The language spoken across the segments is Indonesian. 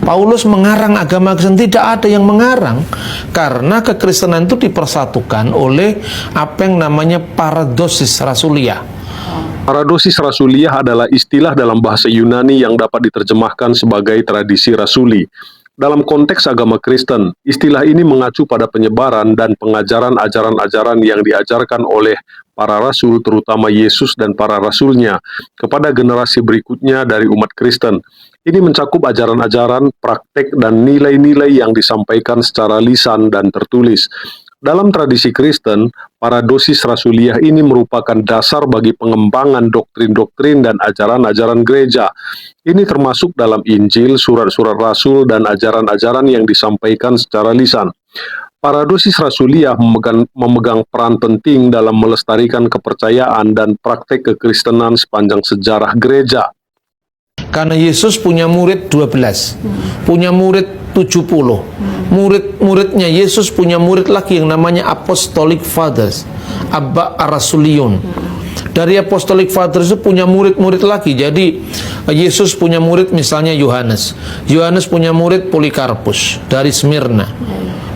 Paulus mengarang agama Kristen, tidak ada yang mengarang, karena kekristenan itu dipersatukan oleh apa yang namanya paradosis rasuliah. Paradosis rasuliah adalah istilah dalam bahasa Yunani yang dapat diterjemahkan sebagai tradisi rasuli. Dalam konteks agama Kristen, istilah ini mengacu pada penyebaran dan pengajaran ajaran-ajaran yang diajarkan oleh para rasul, terutama Yesus dan para rasulnya, kepada generasi berikutnya dari umat Kristen. Ini mencakup ajaran-ajaran, praktek, dan nilai-nilai yang disampaikan secara lisan dan tertulis. Dalam tradisi Kristen, paradosis rasuliah ini merupakan dasar bagi pengembangan doktrin-doktrin dan ajaran-ajaran gereja. Ini termasuk dalam Injil, surat-surat rasul, dan ajaran-ajaran yang disampaikan secara lisan. Paradosis rasuliah memegang peran penting dalam melestarikan kepercayaan dan praktek kekristenan sepanjang sejarah gereja. Karena Yesus punya murid 12, punya murid 70. Murid-muridnya Yesus punya murid lagi yang namanya Apostolic Fathers, Abba Rasulion. Dari Apostolic Fathers itu punya murid-murid lagi. Jadi Yesus punya murid misalnya Yohanes. Yohanes punya murid Polikarpus dari Smyrna.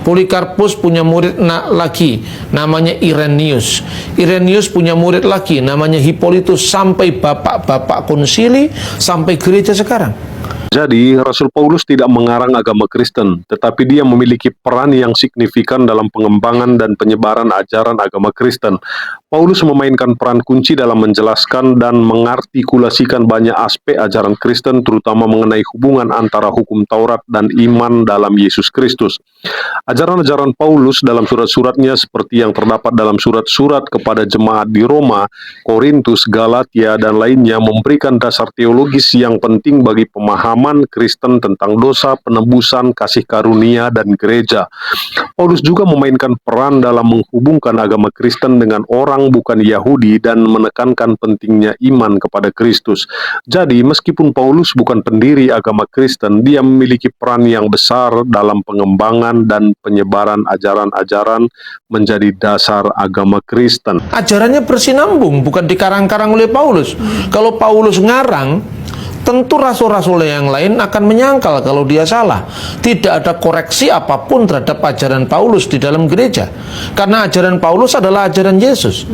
Polikarpus punya murid lagi namanya Irenaeus. Irenaeus punya murid lagi namanya Hippolytus, sampai bapak-bapak konsili, sampai gereja sekarang. Jadi, Rasul Paulus tidak mengarang agama Kristen, tetapi dia memiliki peran yang signifikan dalam pengembangan dan penyebaran ajaran agama Kristen. Paulus memainkan peran kunci dalam menjelaskan dan mengartikulasikan banyak aspek ajaran Kristen, terutama mengenai hubungan antara hukum Taurat dan iman dalam Yesus Kristus. Ajaran-ajaran Paulus dalam surat-suratnya seperti yang terdapat dalam surat-surat kepada jemaat di Roma, Korintus, Galatia, dan lainnya memberikan dasar teologis yang penting bagi pemahaman Kristen tentang dosa, penebusan, kasih karunia, dan gereja. Paulus juga memainkan peran dalam menghubungkan agama Kristen dengan orang bukan Yahudi dan menekankan pentingnya iman kepada Kristus. Jadi, meskipun Paulus bukan pendiri agama Kristen, dia memiliki peran yang besar dalam pengembangan dan penyebaran ajaran-ajaran menjadi dasar agama Kristen. Ajarannya bersinambung, bukan dikarang-karang oleh Paulus. Kalau Paulus ngarang, tentu rasul-rasul yang lain akan menyangkal kalau dia salah. Tidak ada koreksi apapun terhadap ajaran Paulus di dalam gereja, karena ajaran Paulus adalah ajaran Yesus.